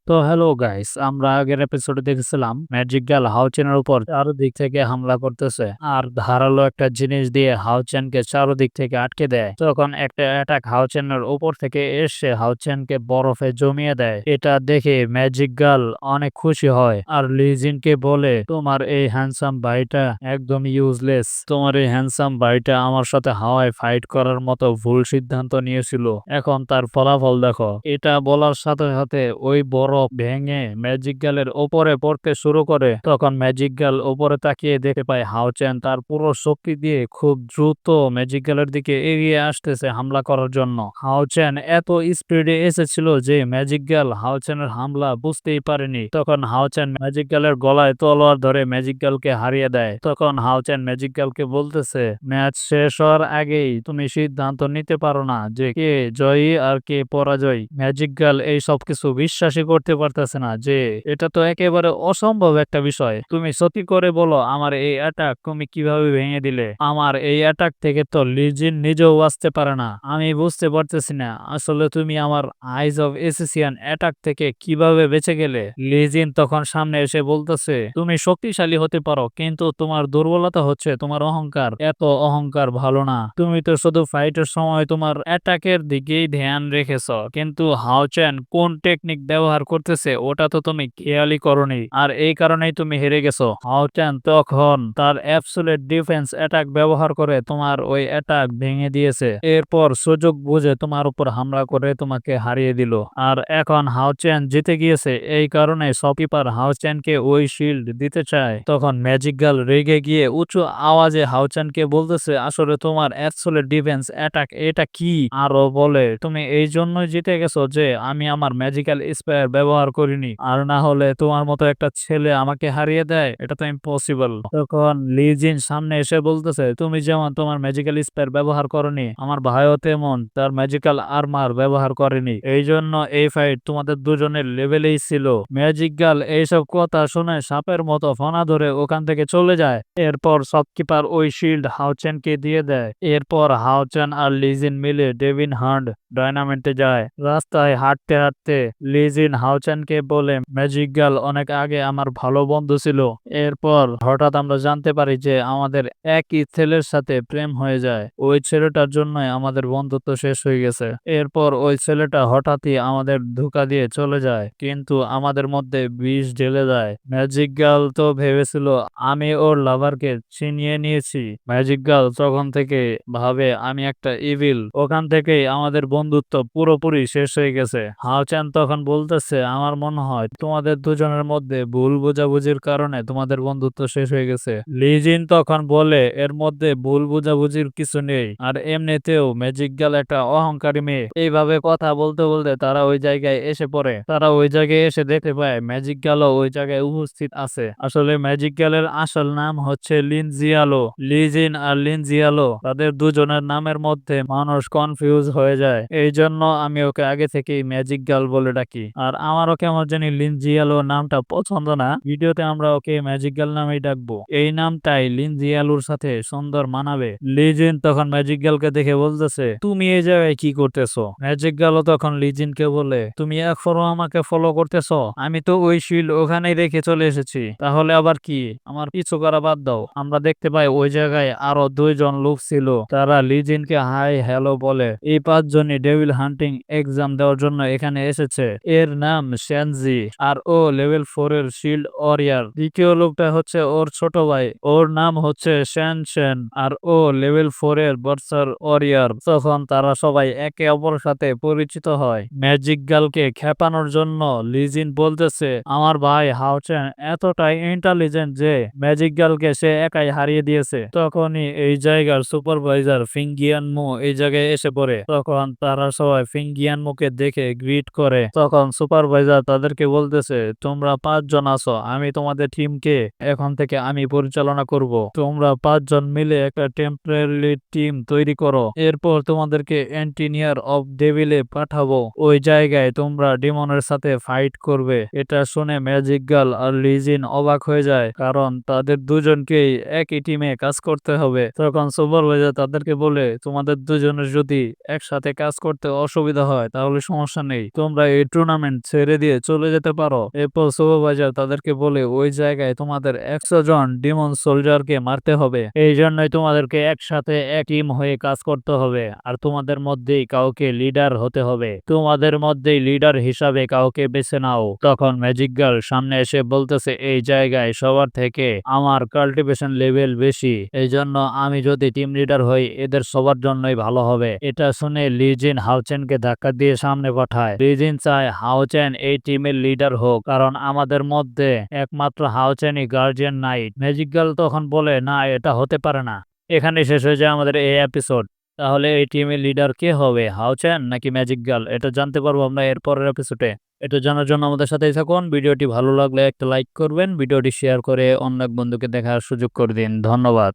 তো hello guys, আমরা আগের এপিসোডে দেখেছিলাম ম্যাজিক গার্ল হাউচেনের উপর চারদিক থেকে হামলা করতেছে আর ধারালো একটা জিনিস দিয়ে হাউচেনকে চারদিক থেকে আটকে দেয়। তখন একটা অ্যাটাক হাউচেনের উপর থেকে এসে হাউচেনকে বরফে জমিয়ে দেয়। এটা দেখে ম্যাজিক গার্ল অনেক খুশি হয় আর লিজিনকে বলে, তোমার এই হ্যান্ডসাম ভাইটা একদম ইউজলেস। তোমার এই হ্যান্ডসাম ভাইটা আমার সাথে হাওয়ায় ফাইট করার মতো ভুল সিদ্ধান্ত নিয়েছিল, এখন তার ফলাফল দেখো। এটা বলার সাথে সাথে ওই বরফ ভেঙে ম্যাজিক গার্লের ওপরে পড়তে শুরু করে। তখন ম্যাজিক গার্ল ওপরে তাকিয়ে দেখতে পায় হাউচেন তার পুরো শক্তি দিয়ে খুব দ্রুত ম্যাজিক গার্লের দিকে এগিয়ে আসতেছে হামলা করার জন্য। হাউচেন এত স্পিডে এসেছিল যে ম্যাজিক গার্ল হাউচেনের হামলা বুঝতেই পারেনি। তখন হাউচেন ম্যাজিক গার্লের গলায় তলোয়ার ধরে ম্যাজিক গার্লকে হারিয়ে দেয়। তখন হাউচেন ম্যাজিক গার্লকে বলতেছে, ম্যাচ শেষ হওয়ার আগেই তুমি সিদ্ধান্ত নিতে পারো না যে কে জয়ী আর কে পরাজয়। ম্যাজিক গার্ল এই সবকিছু বিশ্বাসই করতে পারতেছে না যে এটা তো একেবারে অসম্ভব একটা বিষয়। তুমি সত্যি করে বলো, আমার এই অ্যাটাক তুমি কিভাবে ভেঙে দিলে? আমার এই অ্যাটাক থেকে তো লিজিন নিজেও বাঁচতে পারে না। আমি বুঝতে পারতেছি না আসলে তুমি আমার আইজ অফ এসিসিয়ান অ্যাটাক থেকে কিভাবে বেঁচে গেলে। লিজিন তখন সামনে এসে বলতেছে, তুমি শক্তিশালী হতে পারো কিন্তু তোমার দুর্বলতা হচ্ছে তোমার অহংকার। এত অহংকার ভালো না। তুমি তো শুধু ফাইটের সময় তোমার অ্যাটাকের দিকেই ধ্যান রেখেছো, কিন্তু হাওচেন কোন টেকনিক ব্যবহার করতেছে ওটা তো তুমি খেয়ালই করনি, আর এই কারণেই তুমি হেরে গেছো। হাওচেন তখন তার অ্যাবসোলিউট ডিফেন্স অ্যাটাক ব্যবহার করে তোমার ওই অ্যাটাক ভেঙে দিয়েছে। এরপর সুযোগ বুঝে তোমার উপর হামলা করে তোমাকে হারিয়ে দিল। আর এখন হাওচেন জিতে গিয়েছে, এই কারণে শপকিপার হাওচেনকে ওই শিল্ড দিতে চায়। তখন ম্যাজিক গার্ল রেগে গিয়ে উঁচু আওয়াজে হাওচেনকে বলতেছে, আসলে তোমার অ্যাবসোলিউট ডিফেন্স অ্যাটাক এটা কি? আরো বলে, তুমি এই জন্যই জিতে গেছো যে আমি আমার ম্যাজিক্যাল স্পেয়ার ব্যবহার করিনি, আর না হলে তোমার মতো একটা ছেলে আমাকে হারিয়ে দেয়, এটা তো ইম্পসিবল। তখন লিজিন সামনে এসে বলতেছে, তুমি যেমন তোমার ম্যাজিক্যাল স্পেয়ার ব্যবহার করনি, আমার ভাইও তেমন তার ম্যাজিক্যাল আর্মার ব্যবহার করেনি, এই জন্য এই ফাইট তোমাদের দুজনের লেভেলেই ছিল। ম্যাজিক গার্ল এইসব কথা শুনে সাপের মতো ফনা ধরে ওখান থেকে চলে যায়। এরপর শপকিপার ওই শিল্ড হাউচেনকে দিয়ে দেয়। এরপর হাউচেন আর লিজিন মিলে ডেভিন হান্ড ডায়নামেন্টে যায়। রাস্তায় হাঁটতে হাঁটতে লিজিন হাউচেনকে বলে, ম্যাজিক গার্ল অনেক আগে আমার ভালো বন্ধু ছিল। এরপর হঠাৎ আমরা জানতে পারি যে আমাদের একই ছেলের সাথে প্রেম হয়ে যায়। ওই ছেলেটার জন্যই আমাদের বন্ধুত্ব শেষ হয়ে গেছে। এরপর ওই ছেলেটা হঠাৎই আমাদের ধোঁকা দিয়ে চলে যায়, কিন্তু আমাদের মধ্যে বিষ ঢেলে দেয়। ম্যাজিক গার্ল তো ভেবেছিল আমি ওর লাভারকে ছিনিয়ে নিয়েছি। ম্যাজিক গার্ল তখন থেকে ভাবে আমি একটা ইভিল। ওখান থেকেই আমাদের বন্ধুত্ব পুরোপুরি শেষ হয়ে গেছে। হাওচেন তখন বলতেছে, আমার মনে হয় তোমাদের দুজনের মধ্যে ভুল বোঝাবুঝির কারণে তোমাদের বন্ধুত্ব শেষ হয়ে গেছে। লিজিন তখন বলে, এর মধ্যে ভুল বোঝাবুঝির কিছু নেই, আর এমনিতেও ম্যাজিক গার্ল একটা অহংকারী মেয়ে। এইভাবে কথা বলতে বলতে তারা ওই জায়গায় এসে পড়ে। তারা ওই জায়গায় এসে দেখতে পায় ম্যাজিক গার্লও ওই জায়গায় উপস্থিত আছে। আসলে ম্যাজিক গার্লের আসল নাম হচ্ছে লিনজিয়ালো। লিজিন আর লিনজিয়ালো তাদের দুজনের নামের মধ্যে মানুষ কনফিউজ হয়ে যায়, এই জন্য আমি ওকে আগে থেকেই ম্যাজিক গার্ল বলে ডাকি। আর আমারও কেমন জানি লিনজিয়ালো নামটা পছন্দ না, ভিডিওতে আমরা ওকে ম্যাজিক গার্ল নামেই ডাকবো। এই নামটাই লিনজিয়ালোর সাথে সুন্দর মানাবে। লিজিন তখন ম্যাজিক গার্লকে দেখে বলতেছে, তুমি এই জায়গায় কি করতেছো? ম্যাজিক গার্লও তখন লিজিনকে বলে, তুমি এখনো আমাকে ফলো করতেছো? আমি তো ওই শিল্ড ওখানেই রেখে চলে এসেছি, তাহলে আবার কি? আমার পিছু করা বাদ দাও। আমরা দেখতে পাই ওই জায়গায় আরো দুইজন লোক ছিল, তারা লিজিনকে হাই হ্যালো বলে। এই পাঁচজনই ডেভিল হান্টিং এক্সাম দেওয়ার জন্য এখানে এসেছে। এর নাম সেনজি, আর ও লেভেল 4 এর শিল্ড ওয়ারিয়ার। দ্বিতীয় লোকটা হচ্ছে ওর ছোট ভাই, ওর নাম হচ্ছে সেন, আর ও লেভেল 4 এর বর্সার ওয়ারিয়ার। তখন তারা সবাই একে অপরের সাথে পরিচিত হয়। ম্যাজিক গার্লকে খেপানোর জন্য লিজিন বলতেছে, আমার ভাই হাওচেন এতটাই ইন্টেলিজেন্ট যে ম্যাজিক গার্লকে সে একাই হারিয়ে দিয়েছে। তখনই এই জায়গার সুপারভাইজার ফিঙ্গিয়ানমু এই জায়গায় এসে পড়ে। তখন তারা সবাই ফিঙ্গিয়ানমুকে দেখে গ্রিট করে। তখন সুপারভাইজার তাদেরকে বলতেছে, তোমরা পাঁচজন আছো, আমি তোমাদের টিমকে এখন থেকে আমি পরিচালনা করব। তোমরা পাঁচজন মিলে একটা টেম্পোরারি টিম তৈরি করো। এরপর তোমাদেরকে এন্টিনিয়ার অফ ডেভিলে পাঠাবো। ওই জায়গায় তোমরা ডিমনের সাথে ফাইট করবে। এটা শুনে ম্যাজিক গার্ল আর লিজিন অবাক হয়ে যায়, কারণ তাদের দুজনকেই একই টিমে কাজ করতে হবে। তখন সুপারভাইজার তাদেরকে বলে, তোমাদের দুজনের যদি একসাথে কাজ করতে অসুবিধা হয় তাহলে সমস্যা নেই, তোমরা এই টুর্নামেন্ট ছেড়ে ছেড়ে দিয়ে চলে যেতে পারো। এরপর সুপারভাইজার তাদেরকে বলে ওই জায়গায় তোমাদের 100 জন ডিমন সোলজারকে মারতে হবে। এই জন্যই তোমাদেরকে একসাথে এক টিম হয়ে কাজ করতে হবে আর তোমাদের মধ্যেই কাউকে লিডার হতে হবে। তোমাদের মধ্যেই লিডার হিসাবে কাউকে বেছে নাও। তখন ম্যাজিক গার্ল সামনে এসে বলতেছে এই জায়গায় সবার থেকে আমার কাল্টিভেশন লেভেল বেশি, এই জন্য আমি যদি টিম লিডার হই এদের সবার জন্যই ভালো হবে। এটা শুনে লি জিন হাওচেনকে ধাক্কা দিয়ে সামনে পাঠায়। লি জিন চায় হাওচেন এই টিমের লিডার হোক, কারণ আমাদের মধ্যে একমাত্র হাওচেনই গার্জিয়ান নাইট। ম্যাজিক গার্ল তখন বলে না, এটা হতে পারে না। এখানে শেষ হয়ে যায় আমাদের এই এপিসোড। তাহলে এই টিমের লিডার কে হবে, হাওচেন নাকি ম্যাজিক গার্ল? এটা জানতে পারবো আমরা এর পরের এপিসোডে। এটা জানার জন্য আমাদের সাথেই থাকুন। ভিডিওটি ভালো লাগলে একটা লাইক করবেন, ভিডিওটি শেয়ার করে অন্য এক বন্ধুকে দেখার সুযোগ করে দিন। ধন্যবাদ।